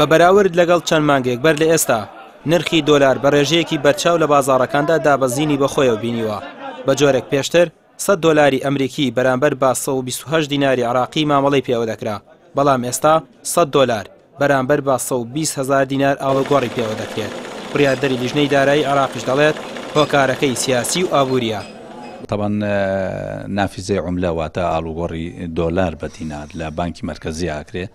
بە بەراورد لەگەڵ چەند مانگێک بەر لە ئێستا نرخی دۆلار بە ڕێژەیەکی بەرچاو لە بازاڕەکاندا دابەزینی بەخۆیەوە بینیوە. بە جۆرێک پێشتر 100 دۆلاری ئەمریکی بەرامبەر بە 128 دیناری عراقی مامەڵەی پێوە دەکرا، بەڵام ئێستا 100 دۆلار بەرامبەر بە 120,000 دینار ئاڵۆگۆڕی پێوە دەکرێت. بڕیاردەری لیژنەی دارایی عراقیش دەڵێت هۆکارەکەی سیاسی و ئابووریە. طبعا نافذه عمله واتە ئاڵوگۆڕی دۆلار بە دینار لە بانکی مرکزی ئاکرێ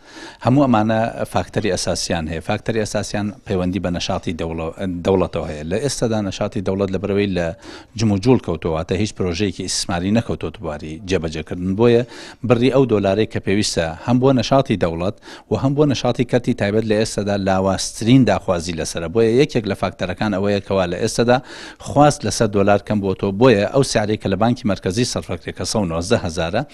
هەموو ئەمانە فاکتەری ئەساسیان هەیە. فاکتەری ئەساسیان پەیوەندی بە نەشاتی دەوڵەتەوە هەیە. لە ئێستادا نەشاتی دەوڵەت لە بەرەوەی لە جموجول کەوتواتە هیچ پرۆژەیەکی ئیسماری نەکەوتۆ دووباری جێبەجێکردن، بۆیە بڕی ئەو دۆلارێک کە پێویستە هەم بۆ نەشاتی دەوڵەت و هەم بۆ نەشاتی کەرتی تایبەت لە ئێستادا لاواسترین داخوازی لەسرە. بۆیە یەکێک لە فاکتەرەکان ئەوەیە کەوا لە ئێستادا خواست لە 100 دۆلار کەم بۆتەوە، بۆیە ئەو سیارەی کە لە بانکی مرکزی سەرفەکرێکە 190,000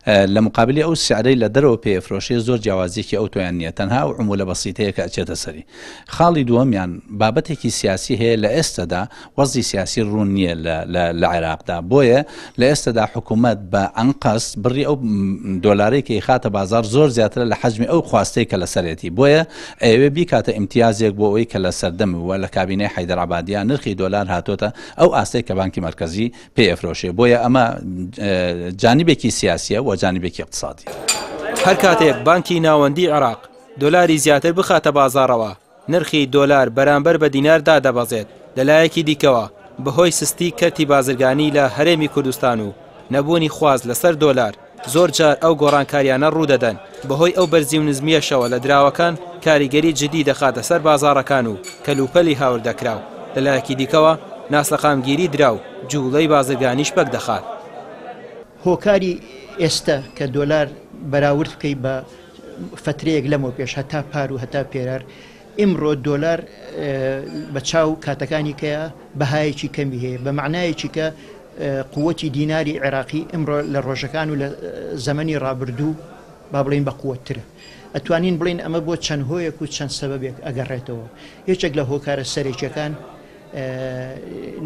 لە مقابلی ئەو سیارەی لە دەرەوە پێفرۆشی زۆر جیاوازیەکی ئەو تۆیان نییە، تەنها ئەو عمولە بەسیتەیە کە ئەچێتە سەری. خاڵی دووەمیان بابەتێکی سیاسی هەیە. لە ئێستادا وەزی سیاسی ڕوون نییە لە عێراقدا، بۆیە لە ئێستادا حکوومەت بە ئەنقەس بڕی ئەو دۆلارێکی خاتە بازار زۆر زیاترە لە حەجمی ئەو خواستەی کە لەسەرێتی، بۆیە ئەوێ بیکاتە ئیمتیازێک بۆ ئەوەی کە لە سەردەم وە لە کابینەی حەیدەر عەبادیە نرخی دۆلار هاتۆتە ئەو ئاستەی کە بانکی مرکزی پێفرۆشێ. بۆیە ئەمە جانبێکی سیاسیە و جانبێکی اقتصادی. هەر کاتێک بانکی ناوەندی عێراق دۆلاری زیاتر بخاتە بازاڕەوە، نرخی دۆلار بەرامبەر بە دیناردا دەبەزێت. لەلایەکی دیکەوە بەهۆی سستی کەرتی بازرگانی لە هەرێمی کوردستان و نەبوونی خواز لەسەر دۆلار، زۆر جار ئەو گۆڕانکاریانە ڕوودەدەن. بەهۆی ئەو بەرزی و نزمیەشەوە لە دراوەکان کاریگەری جدی دەخاتە سەر بازاڕەکان و کەلوپەلی هاوردەکراو. لەلایەکی دیکەوە ناسەقامگیری دراو جوڵەی بازرگانیش بەک دەخات. هۆکاری ئێستا کە دۆلار بەراورد بکەی بە فترەیەک لەمەوە پێش هەتا پار و هەتا پێرار، ئیمڕۆ دۆلار بە چاو کاتەکانی کەیە بەهایەکی کەمی هەیە، بە معنایەکی کە قووەتی دیناری عێراقی ئمڕۆ لە ڕۆژەکان و لە زەمەنی ڕابردوو با بڵێن بە قووەترە. ئەتوانین بڵێن ئەمە بۆ چەند هۆیەک و چەند سەبەبێک ئەگەڕێتەوە. یەکێک لە هۆکارە سەرێکیەکان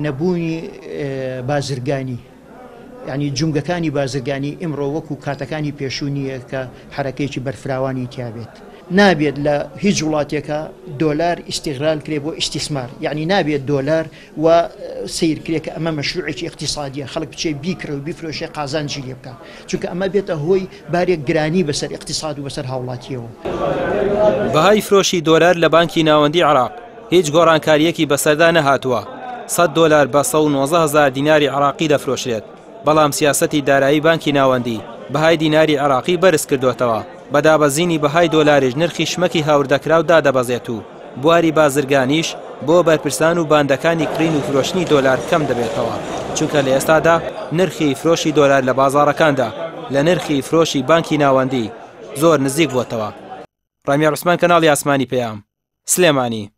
نەبوونی بازرگانی، یعنی جونگەکانی بازرگانی ئمڕۆ وەکو کاتەکانی پێشوونیە کە حرەکەیەکی بەرفراوانی تیابێت. نابێت لە هیچ وڵاتێکە دۆلار ئیستیغرال کرێ بۆ ئیستیسمار، یعنی نابێت دۆلار و سیرکرێت کە ئەمە مەشروعێکی اقتصادیە، خەڵک بچێ بیکرە و بیفرۆشێ قازانجی لێ بکە، چونکە ئەمە بێتە هۆی بارێک گرانی بەسەر اقتصاد و بەسەر هاوڵاتیەوە. بەهای فرۆشی دۆلار لە بانکی ناوەندی عێراق هیچ گۆڕانکاریەکی بەسەردا نەهاتووە. 100 دۆلار بە 190,000 دیناری عراقی دەفرۆشرێت، بەڵام سیاسەتی دارایی بانکی ناوەندی بەهای دیناری عراقی بەرز کردوێتەوە. بەدابەزینی بەهای دۆلاریش نرخی شمەکی هاوردەکراو دادەبەزێت و بواری بازرگانیش بۆ بەرپرسان و باندەکانی کڕین و فرۆشتنی دۆلار کەم دەبێتەوە، چونکە لە ئێستادا نرخی فرۆشی دۆلار لە بازاڕەکاندا لە نرخی فرۆشی بانکی ناوەندی زۆر نزیک بووتەوە. ڕامیا عوسمان، کەناڵی ئاسمانی پەیام، سلێمانی.